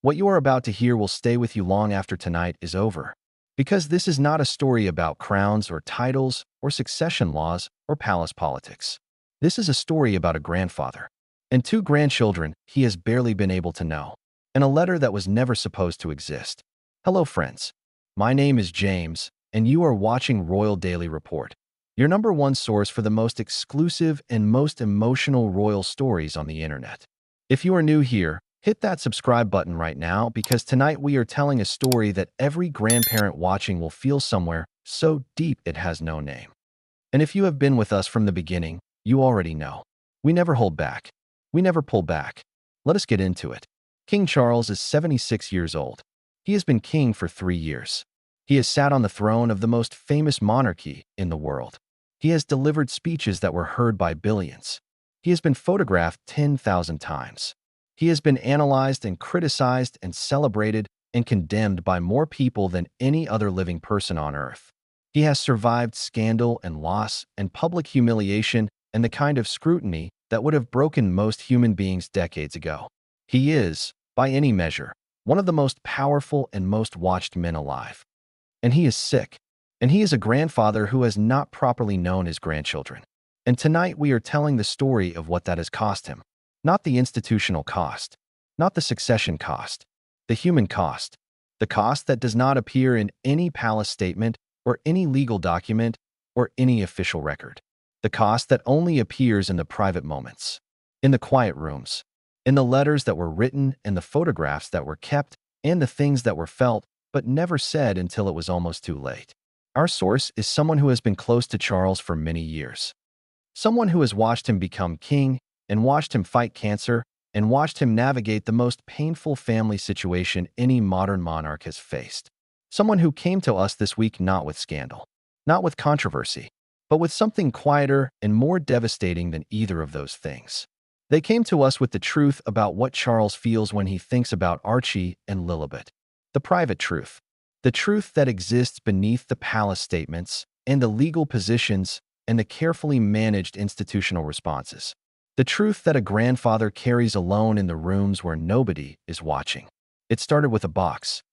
What you are about to hear will stay with you long after tonight is over. Because this is not a story about crowns or titles or succession laws or palace politics. This is a story about a grandfather and two grandchildren he has barely been able to know, and a letter that was never supposed to exist. Hello, friends. My name is James, and you are watching Royal Daily Report, your #1 source for the most exclusive and most emotional royal stories on the internet. If you are new here, hit that subscribe button right now because tonight we are telling a story that every grandparent watching will feel somewhere so deep it has no name. And if you have been with us from the beginning, you already know. We never hold back. We never pull back. Let us get into it. King Charles is 76 years old. He has been king for 3 years. He has sat on the throne of the most famous monarchy in the world. He has delivered speeches that were heard by billions. He has been photographed 10,000 times. He has been analyzed and criticized and celebrated and condemned by more people than any other living person on earth. He has survived scandal and loss and public humiliation and the kind of scrutiny that would have broken most human beings decades ago. He is, by any measure, one of the most powerful and most watched men alive. And he is sick. And he is a grandfather who has not properly known his grandchildren. And tonight we are telling the story of what that has cost him. Not the institutional cost, not the succession cost, the human cost, the cost that does not appear in any palace statement or any legal document or any official record. The cost that only appears in the private moments, in the quiet rooms, in the letters that were written and the photographs that were kept and the things that were felt but never said until it was almost too late. Our source is someone who has been close to Charles for many years. Someone who has watched him become king and watched him fight cancer and watched him navigate the most painful family situation any modern monarch has faced. Someone who came to us this week not with scandal, not with controversy, but with something quieter and more devastating than either of those things. They came to us with the truth about what Charles feels when he thinks about Archie and Lilibet. The private truth. The truth that exists beneath the palace statements and the legal positions and the carefully managed institutional responses. The truth that a grandfather carries alone in the rooms where nobody is watching. It started with a box.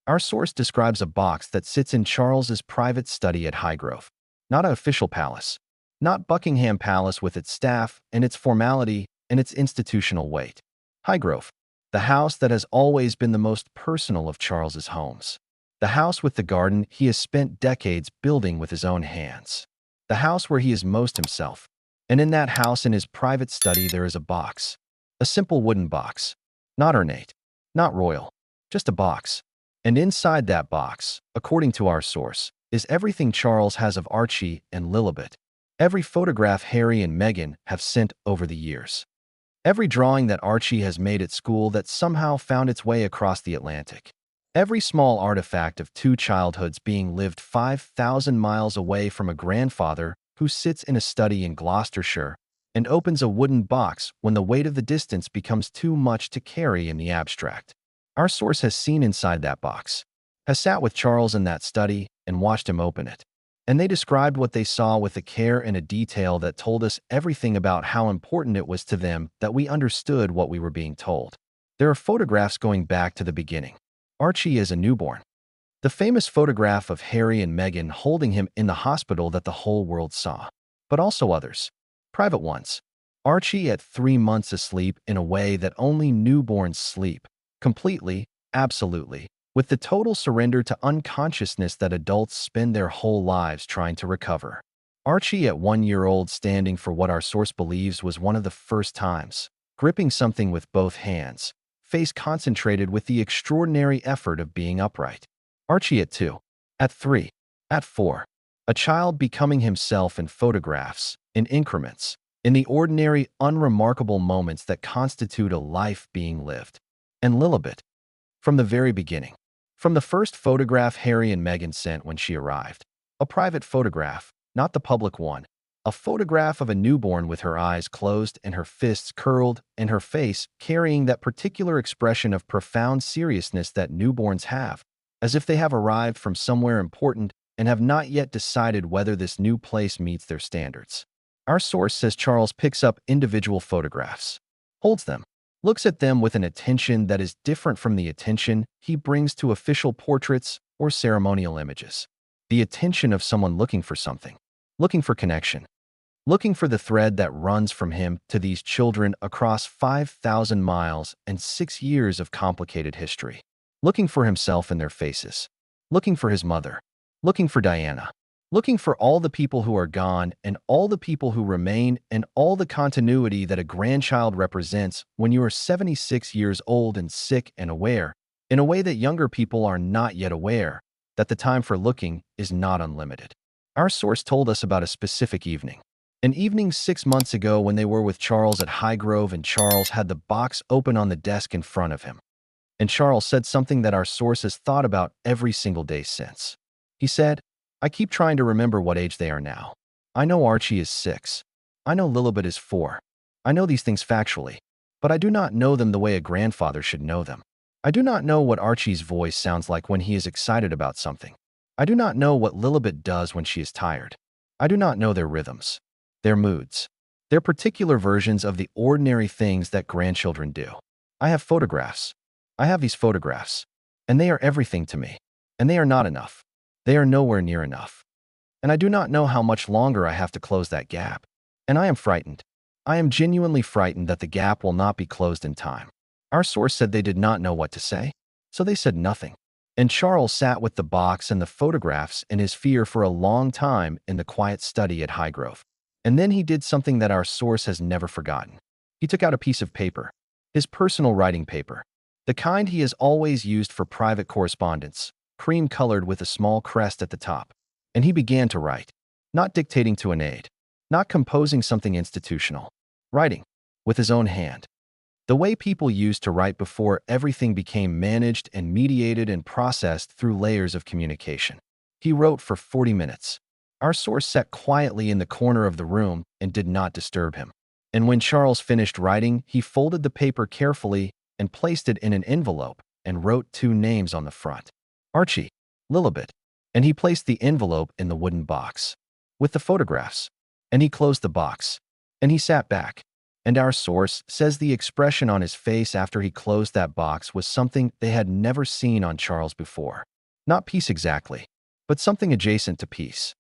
Our source describes a box that sits in Charles's private study at Highgrove. Not an official palace. Not Buckingham Palace with its staff and its formality and its institutional weight. Highgrove. The house that has always been the most personal of Charles's homes. The house with the garden he has spent decades building with his own hands. The house where he is most himself. And in that house, in his private study, there is a box. A simple wooden box. Not ornate. Not royal. Just a box. And inside that box, according to our source, is everything Charles has of Archie and Lilibet. Every photograph Harry and Meghan have sent over the years. Every drawing that Archie has made at school that somehow found its way across the Atlantic. Every small artifact of two childhoods being lived 5,000 miles away from a grandfather who sits in a study in Gloucestershire and opens a wooden box when the weight of the distance becomes too much to carry in the abstract. Our source has seen inside that box, has sat with Charles in that study and watched him open it. And they described what they saw with a care and a detail that told us everything about how important it was to them that we understood what we were being told. There are photographs going back to the beginning. Archie as a newborn. The famous photograph of Harry and Meghan holding him in the hospital that the whole world saw. But also others. Private ones. Archie at 3 months asleep in a way that only newborns sleep. Completely, absolutely. With the total surrender to unconsciousness that adults spend their whole lives trying to recover. Archie at 1 year old standing for what our source believes was one of the first times. Gripping something with both hands. Face concentrated with the extraordinary effort of being upright. Archie at 2, at 3, at 4. A child becoming himself in photographs, in increments, in the ordinary, unremarkable moments that constitute a life being lived. And Lilibet. From the very beginning. From the first photograph Harry and Meghan sent when she arrived. A private photograph, not the public one. A photograph of a newborn with her eyes closed and her fists curled and her face carrying that particular expression of profound seriousness that newborns have, as if they have arrived from somewhere important and have not yet decided whether this new place meets their standards. Our source says Charles picks up individual photographs, holds them, looks at them with an attention that is different from the attention he brings to official portraits or ceremonial images. The attention of someone looking for something, looking for connection, looking for the thread that runs from him to these children across 5,000 miles and 6 years of complicated history, looking for himself in their faces, looking for his mother, looking for Diana, looking for all the people who are gone and all the people who remain and all the continuity that a grandchild represents when you are 76 years old and sick and aware, in a way that younger people are not yet aware, that the time for looking is not unlimited. Our source told us about a specific evening. An evening 6 months ago when they were with Charles at Highgrove and Charles had the box open on the desk in front of him. And Charles said something that our source has thought about every single day since. He said, "I keep trying to remember what age they are now. I know Archie is 6. I know Lilibet is 4. I know these things factually, but I do not know them the way a grandfather should know them. I do not know what Archie's voice sounds like when he is excited about something. I do not know what Lilibet does when she is tired. I do not know their rhythms, their moods, their particular versions of the ordinary things that grandchildren do. I have photographs. I have these photographs, and they are everything to me, and they are not enough. They are nowhere near enough. And I do not know how much longer I have to close that gap. And I am frightened. I am genuinely frightened that the gap will not be closed in time." Our source said they did not know what to say, so they said nothing. And Charles sat with the box and the photographs in his fear for a long time in the quiet study at Highgrove. And then he did something that our source has never forgotten. He took out a piece of paper, his personal writing paper, the kind he has always used for private correspondence, cream-colored with a small crest at the top. And he began to write, not dictating to an aide, not composing something institutional, writing with his own hand. The way people used to write before everything became managed and mediated and processed through layers of communication. He wrote for 40 minutes. Our source sat quietly in the corner of the room and did not disturb him. And when Charles finished writing, he folded the paper carefully and placed it in an envelope and wrote 2 names on the front. Archie, Lilibet. And he placed the envelope in the wooden box with the photographs. And he closed the box. And he sat back. And our source says the expression on his face after he closed that box was something they had never seen on Charles before. Not peace exactly, but something adjacent to peace.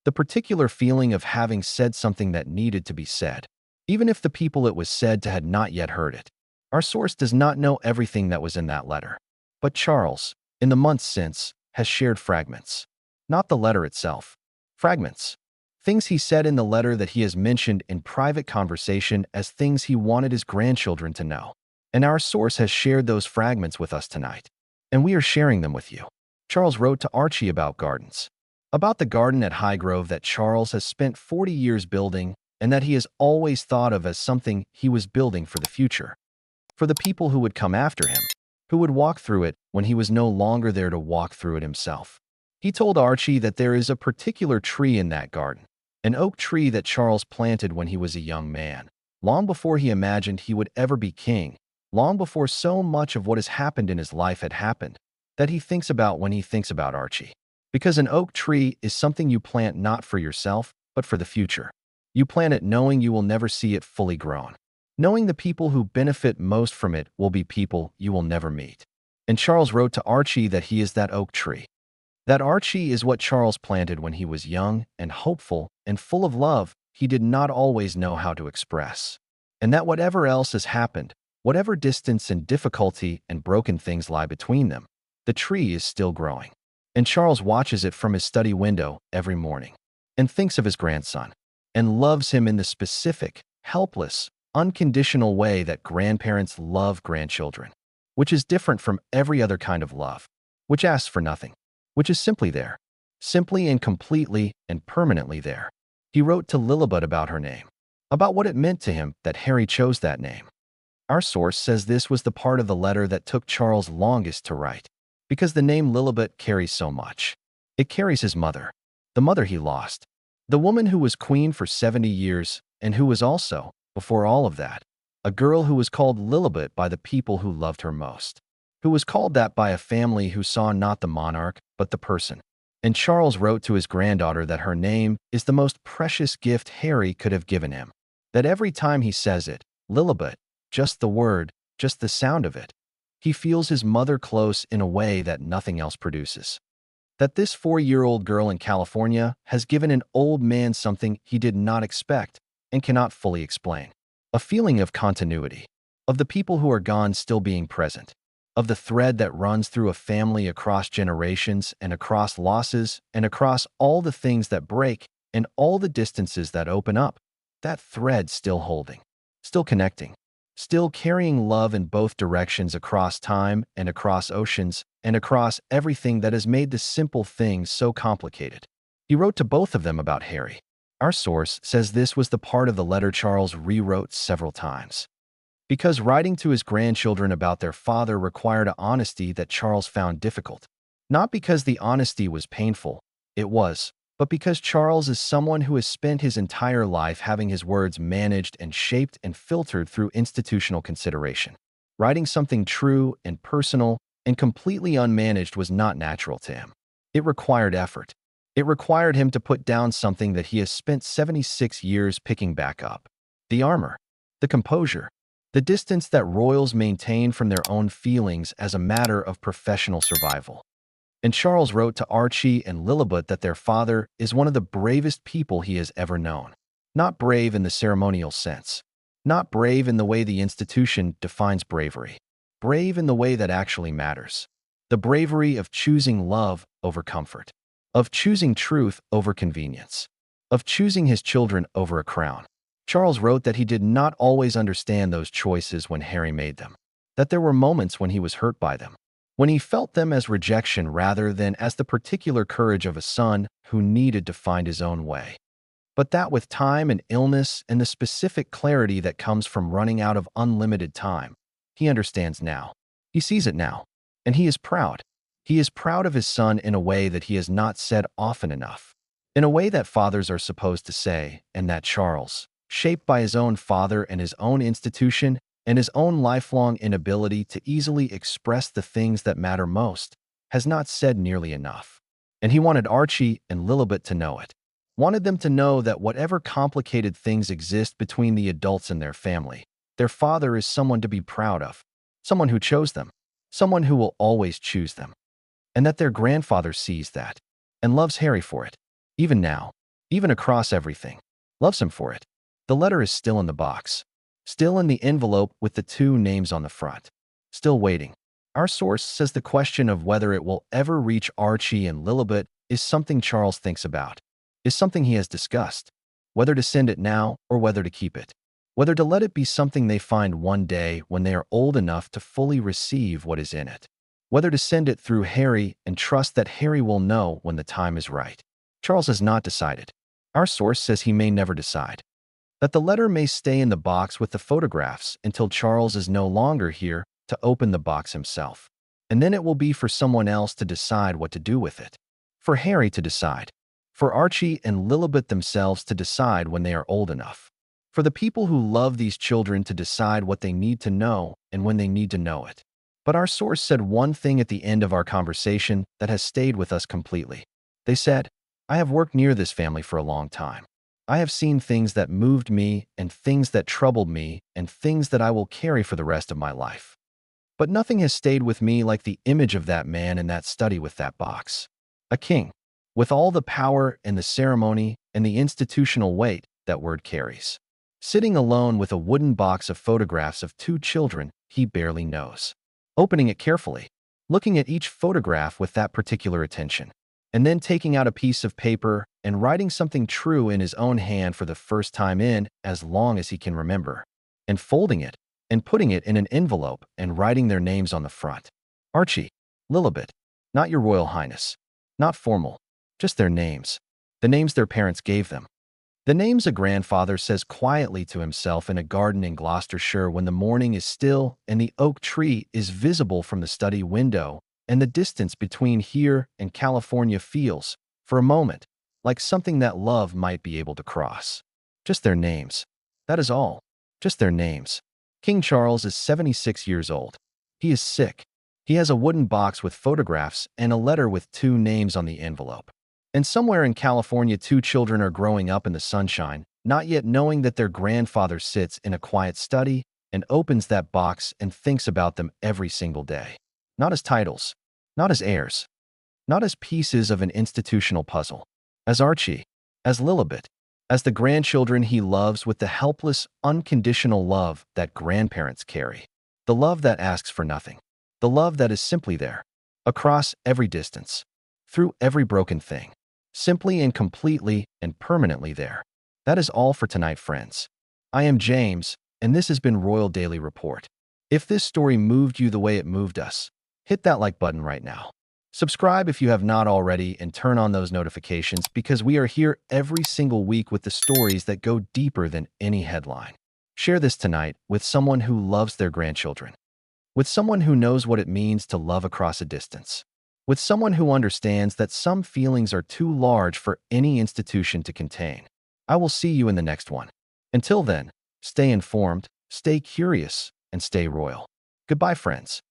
The particular feeling of having said something that needed to be said, even if the people it was said to had not yet heard it. Our source does not know everything that was in that letter. But Charles, in the months since, has shared fragments. Not the letter itself. Fragments. Things he said in the letter that he has mentioned in private conversation as things he wanted his grandchildren to know. And our source has shared those fragments with us tonight. And we are sharing them with you. Charles wrote to Archie about gardens. About the garden at Highgrove that Charles has spent 40 years building and that he has always thought of as something he was building for the future. For the people who would come after him, who would walk through it when he was no longer there to walk through it himself. He told Archie that there is a particular tree in that garden. An oak tree that Charles planted when he was a young man, long before he imagined he would ever be king, long before so much of what has happened in his life had happened, that he thinks about when he thinks about Archie. Because an oak tree is something you plant not for yourself, but for the future. You plant it knowing you will never see it fully grown, knowing the people who benefit most from it will be people you will never meet. And Charles wrote to Archie that he is that oak tree. That Archie is what Charles planted when he was young and hopeful and full of love he did not always know how to express. And that whatever else has happened, whatever distance and difficulty and broken things lie between them, the tree is still growing. And Charles watches it from his study window every morning and thinks of his grandson and loves him in the specific, helpless, unconditional way that grandparents love grandchildren, which is different from every other kind of love, which asks for nothing, which is simply there, simply and completely and permanently there. He wrote to Lilibet about her name, about what it meant to him that Harry chose that name. Our source says this was the part of the letter that took Charles longest to write, because the name Lilibet carries so much. It carries his mother, the mother he lost, the woman who was queen for 70 years and who was also, before all of that, a girl who was called Lilibet by the people who loved her most, who was called that by a family who saw not the monarch, but the person. And Charles wrote to his granddaughter that her name is the most precious gift Harry could have given him, that every time he says it, Lilibet, just the word, just the sound of it. He feels his mother close in a way that nothing else produces. That this 4-year-old girl in California has given an old man something he did not expect and cannot fully explain. A feeling of continuity, of the people who are gone still being present, of the thread that runs through a family across generations and across losses and across all the things that break and all the distances that open up. That thread still holding, still connecting, still carrying love in both directions across time and across oceans and across everything that has made the simple things so complicated. He wrote to both of them about Harry. Our source says this was the part of the letter Charles rewrote several times. Because writing to his grandchildren about their father required an honesty that Charles found difficult. Not because the honesty was painful, it was, but because Charles is someone who has spent his entire life having his words managed and shaped and filtered through institutional consideration. Writing something true and personal and completely unmanaged was not natural to him. It required effort. It required him to put down something that he has spent 76 years picking back up. The armor, the composure, the distance that royals maintain from their own feelings as a matter of professional survival. And Charles wrote to Archie and Lilibet that their father is one of the bravest people he has ever known. Not brave in the ceremonial sense. Not brave in the way the institution defines bravery. Brave in the way that actually matters. The bravery of choosing love over comfort. Of choosing truth over convenience. Of choosing his children over a crown. Charles wrote that he did not always understand those choices when Harry made them. That there were moments when he was hurt by them. When he felt them as rejection rather than as the particular courage of a son who needed to find his own way. But that with time and illness and the specific clarity that comes from running out of unlimited time, he understands now. He sees it now. And he is proud. He is proud of his son in a way that he has not said often enough. In a way that fathers are supposed to say, and that Charles, shaped by his own father and his own institution, and his own lifelong inability to easily express the things that matter most, has not said nearly enough. And he wanted Archie and Lilibet to know it. Wanted them to know that whatever complicated things exist between the adults and their family, their father is someone to be proud of, someone who chose them, someone who will always choose them. And that their grandfather sees that, and loves Harry for it, even now, even across everything, loves him for it. The letter is still in the box. Still in the envelope with the 2 names on the front. Still waiting. Our source says the question of whether it will ever reach Archie and Lilibet is something Charles thinks about, is something he has discussed, whether to send it now or whether to keep it, whether to let it be something they find one day when they are old enough to fully receive what is in it, whether to send it through Harry and trust that Harry will know when the time is right. Charles has not decided. Our source says he may never decide. That the letter may stay in the box with the photographs until Charles is no longer here to open the box himself. And then it will be for someone else to decide what to do with it. For Harry to decide. For Archie and Lilibet themselves to decide when they are old enough. For the people who love these children to decide what they need to know and when they need to know it. But our source said one thing at the end of our conversation that has stayed with us completely. They said, "I have worked near this family for a long time. I have seen things that moved me and things that troubled me and things that I will carry for the rest of my life. But nothing has stayed with me like the image of that man in that study with that box. A king, with all the power and the ceremony and the institutional weight that word carries. Sitting alone with a wooden box of photographs of 2 children he barely knows. Opening it carefully, looking at each photograph with that particular attention. And then taking out a piece of paper and writing something true in his own hand for the first time in as long as he can remember, and folding it and putting it in an envelope and writing their names on the front. Archie, Lilibet, not your Royal Highness, not formal, just their names, the names their parents gave them. The names a grandfather says quietly to himself in a garden in Gloucestershire when the morning is still and the oak tree is visible from the study window, and the distance between here and California feels, for a moment, like something that love might be able to cross. Just their names. That is all. Just their names. King Charles is 76 years old. He is sick. He has a wooden box with photographs and a letter with 2 names on the envelope. And somewhere in California 2 children are growing up in the sunshine, not yet knowing that their grandfather sits in a quiet study and opens that box and thinks about them every single day. Not as titles, not as heirs, not as pieces of an institutional puzzle. As Archie, as Lilibet, as the grandchildren he loves with the helpless, unconditional love that grandparents carry. The love that asks for nothing. The love that is simply there, across every distance, through every broken thing. Simply and completely and permanently there. That is all for tonight, friends. I am James, and this has been Royal Daily Report. If this story moved you the way it moved us, hit that like button right now. Subscribe if you have not already and turn on those notifications because we are here every single week with the stories that go deeper than any headline. Share this tonight with someone who loves their grandchildren, with someone who knows what it means to love across a distance, with someone who understands that some feelings are too large for any institution to contain. I will see you in the next one. Until then, stay informed, stay curious, and stay royal. Goodbye, friends.